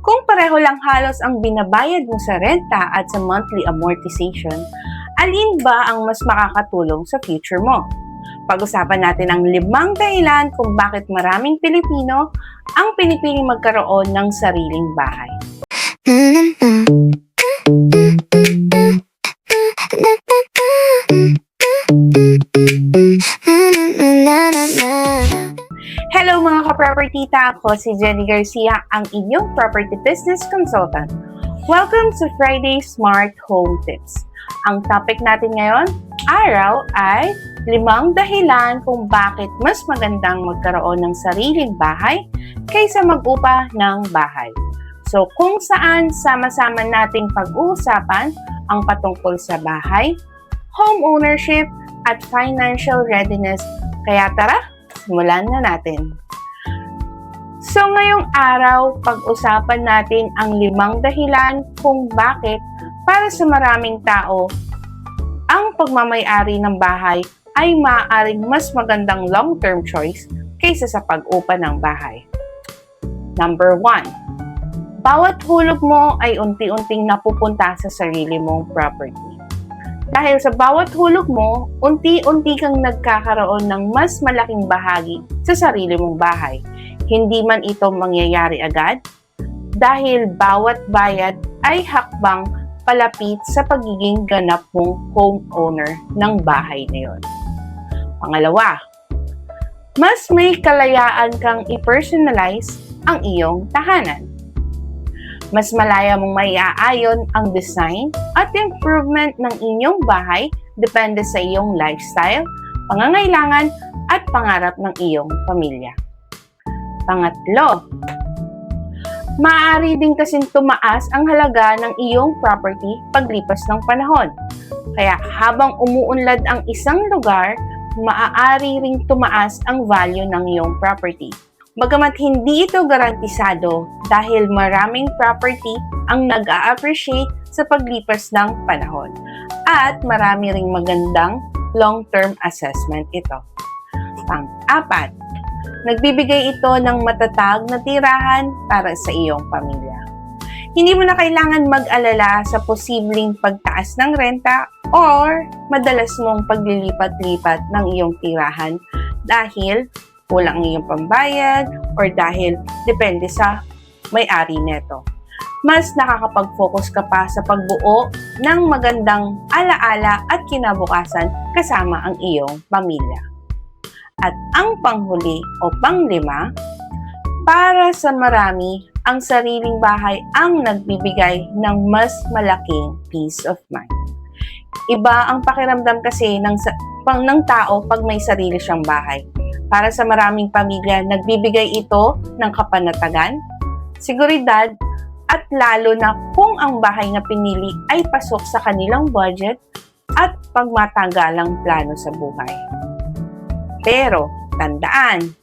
Kung pareho lang halos ang binabayad mo sa renta at sa monthly amortization, alin ba ang mas makakatulong sa future mo? Pag-usapan natin ang 5 dahilan kung bakit maraming Pilipino ang pinipiling magkaroon ng sariling bahay. Hello mga ka-propertita! Ako si Jenny Garcia, ang inyong property business consultant. Welcome to Friday Smart Home Tips. Ang topic natin ngayon, araw, ay 5 dahilan kung bakit mas magandang magkaroon ng sariling bahay kaysa mag-upa ng bahay. So kung saan sama-sama nating pag-uusapan ang patungkol sa bahay, home ownership, at financial readiness. Kaya tara, simulan na natin. So ngayong araw, pag-usapan natin ang 5 dahilan kung bakit para sa maraming tao, ang pagmamay-ari ng bahay ay maaaring mas magandang long-term choice kaysa sa pag-upa ng bahay. Number 1. Bawat hulog mo ay unti-unting napupunta sa sarili mong property. Dahil sa bawat hulog mo, unti-unti kang nagkakaroon ng mas malaking bahagi sa sarili mong bahay. Hindi man ito mangyayari agad, dahil bawat bayad ay hakbang palapit sa pagiging ganap mong homeowner ng bahay na yon. Pangalawa, mas may kalayaan kang i-personalize ang iyong tahanan. Mas malaya mong maiaayon ang design at improvement ng inyong bahay depende sa iyong lifestyle, pangangailangan at pangarap ng iyong pamilya. Pangatlo, maaari din kasing tumaas ang halaga ng iyong property paglipas ng panahon. Kaya habang umuunlad ang isang lugar, maaari ring tumaas ang value ng iyong property. Bagamat hindi ito garantisado dahil maraming property ang nag-a-appreciate sa paglipas ng panahon at marami ring magandang long-term assessment ito. Pang-apat, nagbibigay ito ng matatag na tirahan para sa iyong pamilya. Hindi mo na kailangan mag-alala sa posibleng pagtaas ng renta or madalas mong paglilipat-lipat ng iyong tirahan dahil kulang ang iyong pambayad or dahil depende sa may-ari neto. Mas nakakapag-focus ka pa sa pagbuo ng magandang alaala at kinabukasan kasama ang iyong pamilya. At ang panghuli o panglima, para sa marami, ang sariling bahay ang nagbibigay ng mas malaking peace of mind. Iba ang pakiramdam kasi ng tao pag may sarili siyang bahay. Para sa maraming pamilya, nagbibigay ito ng kapanatagan, seguridad, at lalo na kung ang bahay na pinili ay pasok sa kanilang budget at pagmatagalang plano sa buhay. Pero, tandaan,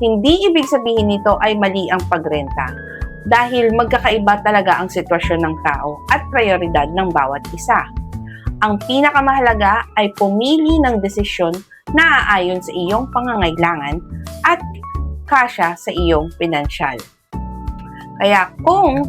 hindi ibig sabihin nito ay mali ang pagrenta dahil magkakaiba talaga ang sitwasyon ng tao at prioridad ng bawat isa. Ang pinakamahalaga ay pumili ng desisyon na aayon sa iyong pangangailangan at kasya sa iyong pinansyal. Kaya kung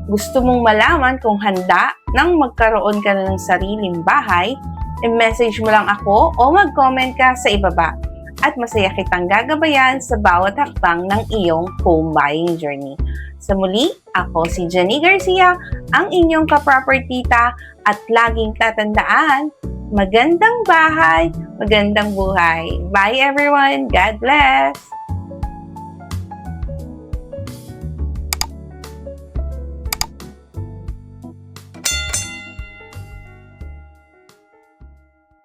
gusto mong malaman kung handa nang magkaroon ka na ng sariling bahay, i-message mo lang ako o mag-comment ka sa ibaba at masaya kitang gagabayan sa bawat hakbang ng iyong home buying journey. Sa muli, ako si Jenny Garcia, ang inyong ka-propertita at laging tatandaan, magandang bahay, magandang buhay. Bye everyone. God bless.